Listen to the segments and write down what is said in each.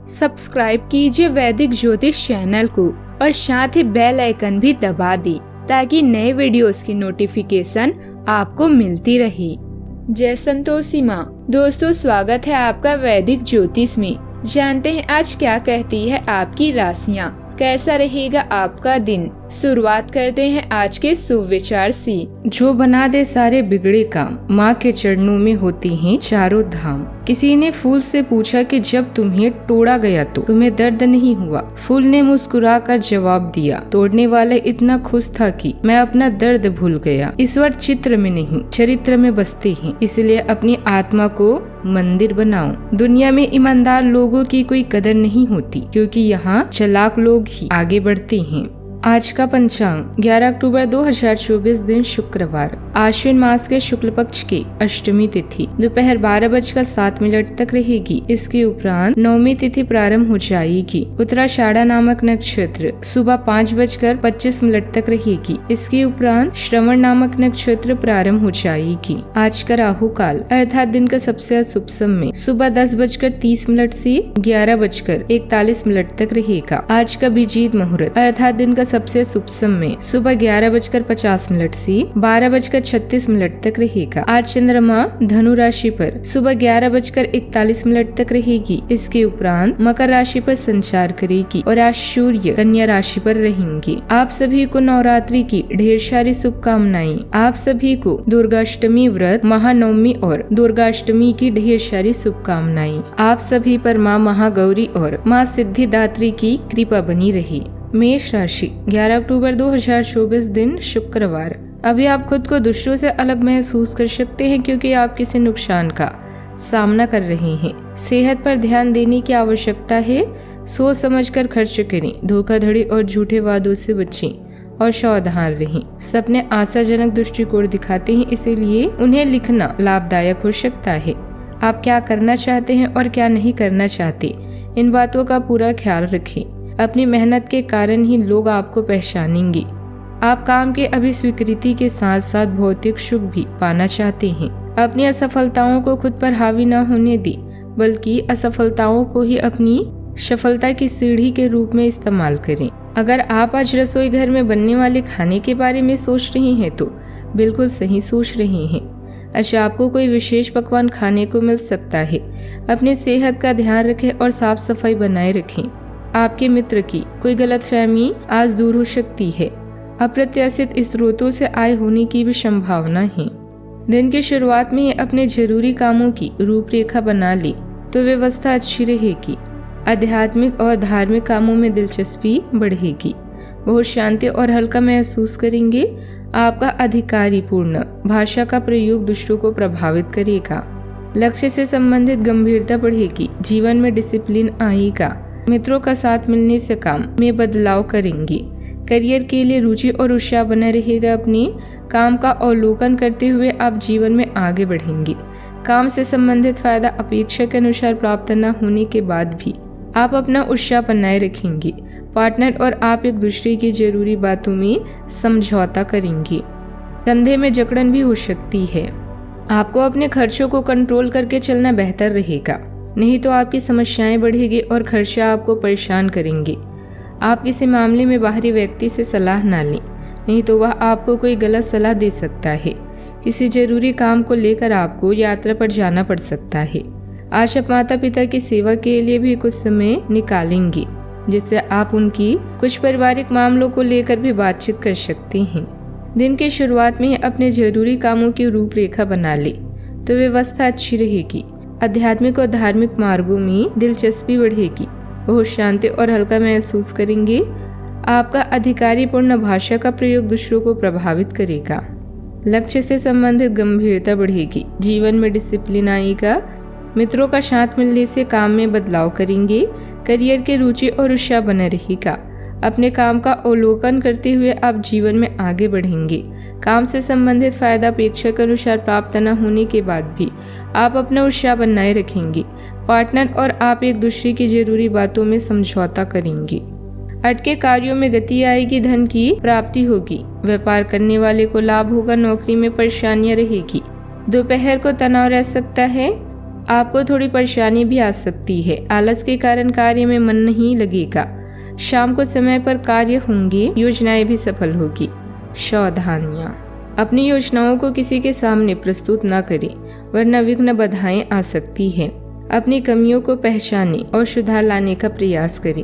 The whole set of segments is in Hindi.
सब्सक्राइब कीजिए वैदिक ज्योतिष चैनल को और साथ ही बेल आइकन भी दबा दी ताकि नए वीडियोस की नोटिफिकेशन आपको मिलती रहे। जय संतोषी माँ। दोस्तों, स्वागत है आपका वैदिक ज्योतिष में। जानते हैं आज क्या कहती है आपकी राशियाँ, कैसा रहेगा आपका दिन। शुरुआत करते हैं आज के शुभ विचार से। जो बना दे सारे बिगड़े काम, माँ के चरणों में होती हैं चारों धाम। किसी ने फूल से पूछा कि जब तुम्हें तोड़ा गया तो तुम्हें दर्द नहीं हुआ? फूल ने मुस्कुरा कर जवाब दिया, तोड़ने वाला इतना खुश था कि मैं अपना दर्द भूल गया। ईश्वर चित्र में नहीं चरित्र में बसते हैं, इसलिए अपनी आत्मा को मंदिर बनाओ। दुनिया में ईमानदार लोगों की कोई कदर नहीं होती, क्योंकि यहाँ चालाक लोग ही आगे बढ़ते हैं। आज का पंचांग 11 अक्टूबर 2024 दिन शुक्रवार, आश्विन मास के शुक्ल पक्ष की अष्टमी तिथि दोपहर 12:07 तक रहेगी। इसके उपरांत नवमी तिथि प्रारंभ हो जाएगी। उत्तराषाढ़ा नामक नक्षत्र सुबह 5:25 तक रहेगी। इसके उपरांत श्रवण नामक नक्षत्र प्रारंभ हो जाएगी। आज का राहु काल अर्थात दिन का सबसे अशुभ समय सुबह 10:30 से 11:41 तक रहेगा। आज का अभिजीत मुहूर्त अर्थात दिन का सबसे शुभ समय सुबह 11:50 से 12:36 तक रहेगा। आज चंद्रमा धनु राशि पर सुबह 11:41 तक रहेगी। इसके उपरांत मकर राशि पर संचार करेगी और आज सूर्य कन्या राशि पर रहेंगे। आप सभी को नवरात्रि की ढेर सारी शुभकामनाएं। आप सभी को दुर्गाष्टमी व्रत, महानवमी और दुर्गाष्टमी की ढेर सारी शुभकामनाएं। आप सभी पर माँ महागौरी और माँ सिद्धिदात्री की कृपा बनी रही। मेष राशि 11 अक्टूबर 2024 दिन शुक्रवार। अभी आप खुद को दूसरों से अलग महसूस कर सकते हैं, क्योंकि आप किसी नुकसान का सामना कर रहे हैं। सेहत पर ध्यान देने की आवश्यकता है। सोच समझकर खर्च करें। धोखाधड़ी और झूठे वादों से बचें और सावधान रहें। सपने आशाजनक दृष्टिकोण दिखाते हैं, इसीलिए उन्हें लिखना लाभदायक हो सकता है। आप क्या करना चाहते हैं और क्या नहीं करना चाहते, इन बातों का पूरा ख्याल रखें। अपनी मेहनत के कारण ही लोग आपको पहचानेंगे। आप काम के अभी स्वीकृति के साथ साथ भौतिक सुख भी पाना चाहते हैं। अपनी असफलताओं को खुद पर हावी न होने दें, बल्कि असफलताओं को ही अपनी सफलता की सीढ़ी के रूप में इस्तेमाल करें। अगर आप आज रसोई घर में बनने वाले खाने के बारे में सोच रहे हैं तो बिल्कुल सही सोच रहे हैं। आज आपको कोई विशेष पकवान खाने को मिल सकता है। अपनी सेहत का ध्यान रखें और साफ सफाई बनाए रखें। आपके मित्र की कोई गलतफहमी आज दूर हो सकती है। अप्रत्याशित स्रोतों से आय होने की भी संभावना है। दिन की शुरुआत में ही अपने जरूरी कामों की रूपरेखा बना ले तो व्यवस्था अच्छी रहेगी। आध्यात्मिक और धार्मिक कामों में दिलचस्पी बढ़ेगी। बहुत शांति और हल्का महसूस करेंगे। आपका अधिकारीपूर्ण भाषा का प्रयोग दूसरों को प्रभावित करेगा। लक्ष्य से संबंधित गंभीरता बढ़ेगी। जीवन में डिसिप्लिन आएगा। मित्रों का साथ मिलने से काम में बदलाव करेंगे। करियर के लिए रुचि और उत्साह बना रहेगा। अपने काम का अवलोकन करते हुए आप जीवन में आगे बढ़ेंगे। काम से संबंधित फायदा अपेक्षा के अनुसार प्राप्त न होने के बाद भी आप अपना उत्साह बनाए रखेंगे। पार्टनर और आप एक दूसरे की जरूरी बातों में समझौता करेंगे। कंधे में जकड़न भी हो सकती है। आपको अपने खर्चों को कंट्रोल करके चलना बेहतर रहेगा, नहीं तो आपकी समस्याएं बढ़ेगी और खर्चा आपको परेशान करेंगे। आप किसी मामले में बाहरी व्यक्ति से सलाह ना लें, नहीं तो वह आपको कोई गलत सलाह दे सकता है। किसी जरूरी काम को लेकर आपको यात्रा पर जाना पड़ सकता है। आज आप माता पिता की सेवा के लिए भी कुछ समय निकालेंगे, जिससे आप उनकी कुछ पारिवारिक मामलों को लेकर भी बातचीत कर सकते हैं। दिन की शुरुआत में अपने जरूरी कामों की रूपरेखा बना ले तो व्यवस्था अच्छी रहेगी। आध्यात्मिक और धार्मिक मार्गों में दिलचस्पी बढ़ेगी। बहुत शांति और हल्का महसूस करेंगे। आपका अधिकारीपूर्ण भाषा का प्रयोग दूसरों को प्रभावित करेगा। लक्ष्य से संबंधित गंभीरता बढ़ेगी। जीवन में डिसिप्लिन आएगा। मित्रों का साथ मिलने से काम में बदलाव करेंगे। करियर की रुचि और उत्साह बना रहेगा। अपने काम का अवलोकन करते हुए आप जीवन में आगे बढ़ेंगे। काम से संबंधित फायदा अपेक्षा के अनुसार प्राप्त न होने के बाद भी आप अपना उत्साह बनाए रखेंगे। पार्टनर और आप एक दूसरे की जरूरी बातों में समझौता करेंगे। अटके कार्यों में गति आएगी। धन की प्राप्ति होगी। व्यापार करने वाले को लाभ होगा। नौकरी में परेशानियां रहेगी। दोपहर को तनाव रह सकता है। आपको थोड़ी परेशानी भी आ सकती है। आलस के कारण कार्य में मन नहीं लगेगा। शाम को समय पर कार्य होंगे, योजनाएं भी सफल होगी। सावधानियां, अपनी योजनाओं को किसी के सामने प्रस्तुत न करें, वरना विघ्न बाधाएं आ सकती है। अपनी कमियों को पहचानें और सुधार लाने का प्रयास करें।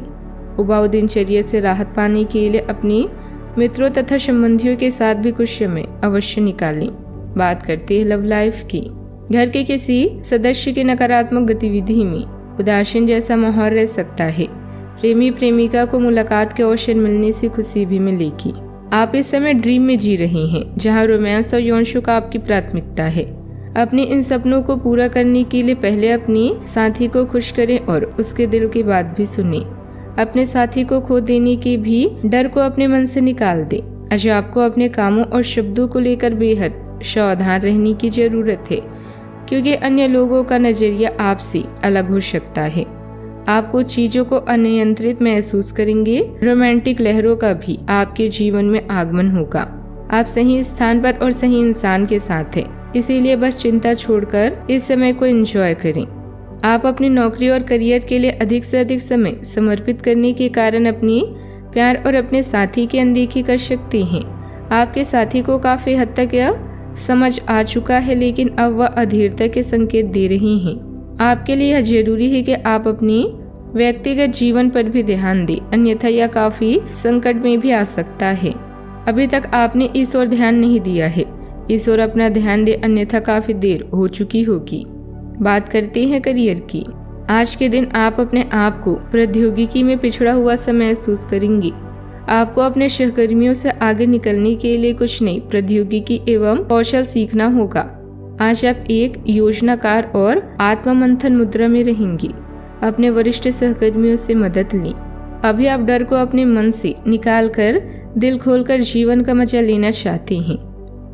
उबाऊ दिनचर्या से राहत पाने के लिए अपनी मित्रों तथा संबंधियों के साथ भी कुछ समय अवश्य निकालें। बात करते हैं लव लाइफ की। घर के किसी सदस्य की नकारात्मक गतिविधि में उदासीन जैसा माहौल रह सकता है। प्रेमी प्रेमिका को मुलाकात के अवसर मिलने से खुशी भी मिलेगी। आप इस समय ड्रीम में जी रहे हैं, जहां रोमांस और यौन सुख आपकी प्राथमिकता है। अपने इन सपनों को पूरा करने के लिए पहले अपनी साथी को खुश करें और उसके दिल की बात भी सुनें। अपने साथी को खो देने के भी डर को अपने मन से निकाल दें। आज आपको अपने कामों और शब्दों को लेकर बेहद सावधान रहने की जरूरत है, क्योंकि अन्य लोगों का नजरिया आपसे अलग हो सकता है। आप कुछ चीजों को अनियंत्रित महसूस करेंगे। रोमांटिक लहरों का भी आपके जीवन में आगमन होगा। आप सही स्थान पर और सही इंसान के साथ हैं, इसीलिए बस चिंता छोड़कर इस समय को एंजॉय करें। आप अपनी नौकरी और करियर के लिए अधिक से अधिक समय समर्पित करने के कारण अपनी प्यार और अपने साथी की अनदेखी कर सकते हैं। आपके साथी को काफी हद तक यह समझ आ चुका है, लेकिन अब वह अधीरता के संकेत दे रहे हैं। आपके लिए यह जरूरी है कि आप अपनी व्यक्तिगत जीवन पर भी ध्यान दें, अन्यथा यह काफी संकट में भी आ सकता है। अभी तक आपने इस ओर ध्यान नहीं दिया है, इस ओर अपना ध्यान दे, अन्यथा काफी देर हो चुकी होगी। बात करते हैं करियर की। आज के दिन आप अपने आप को प्रौद्योगिकी में पिछड़ा हुआ सा महसूस करेंगे। आपको अपने सहकर्मियों से आगे निकलने के लिए कुछ नई प्रौद्योगिकी एवं कौशल सीखना होगा। आज आप एक योजनाकार और आत्ममंथन मुद्रा में रहेंगी। अपने वरिष्ठ सहकर्मियों से मदद लें। अभी आप डर को अपने मन से निकालकर दिल खोलकर जीवन का मजा लेना चाहते हैं,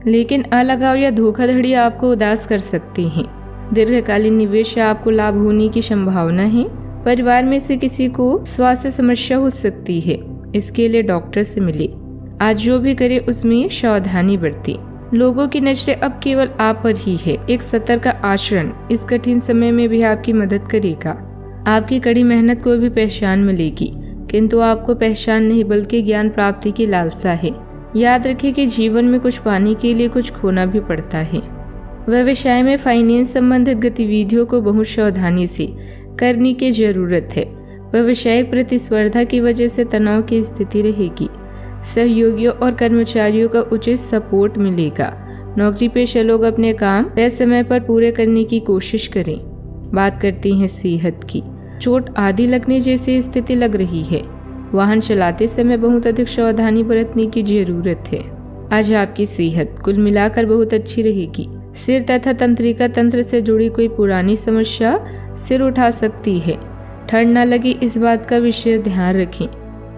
लेकिन अलगाव या धोखाधड़ी आपको उदास कर सकते हैं। दीर्घकालीन निवेश से आपको लाभ होने की संभावना है। परिवार में से किसी को स्वास्थ्य समस्या हो सकती है, इसके लिए डॉक्टर से मिले। आज जो भी करे उसमें सावधानी बरतें। लोगों की नजरें अब केवल आप पर ही है। एक सतर्क आचरण इस कठिन समय में भी आपकी मदद करेगा। आपकी कड़ी मेहनत को भी पहचान मिलेगी, किंतु आपको पहचान नहीं बल्कि ज्ञान प्राप्ति की लालसा है। याद रखें कि जीवन में कुछ पाने के लिए कुछ खोना भी पड़ता है। व्यवसाय में फाइनेंस संबंधित गतिविधियों को बहुत सावधानी से करने की जरूरत है। व्यवसायिक प्रतिस्पर्धा की वजह से तनाव की स्थिति रहेगी। सहयोगियों और कर्मचारियों का उचित सपोर्ट मिलेगा। नौकरी पेशा लोग अपने काम तय समय पर पूरे करने की कोशिश करें। बात करते हैं सेहत की। चोट आदि लगने जैसी स्थिति लग रही है। वाहन चलाते समय बहुत अधिक सावधानी बरतने की जरूरत है। आज आपकी सेहत कुल मिलाकर बहुत अच्छी रहेगी। सिर तथा तंत्रिका तंत्र से जुड़ी कोई पुरानी समस्या सिर उठा सकती है। ठंड न लगे इस बात का विशेष ध्यान रखें,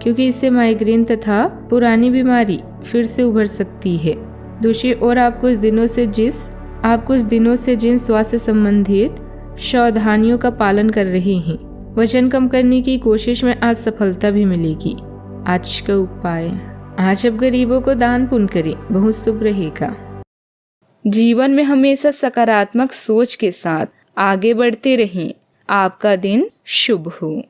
क्योंकि इससे माइग्रेन तथा पुरानी बीमारी फिर से उभर सकती है। दूसरी ओर आप कुछ दिनों से जिन स्वास्थ्य संबंधित सावधानियों का पालन कर रहे हैं, वजन कम करने की कोशिश में आज सफलता भी मिलेगी। आज का उपाय, आज आप गरीबों को दान पुण्य करें, बहुत शुभ रहेगा। जीवन में हमेशा सकारात्मक सोच के साथ आगे बढ़ते रहें। आपका दिन शुभ हो।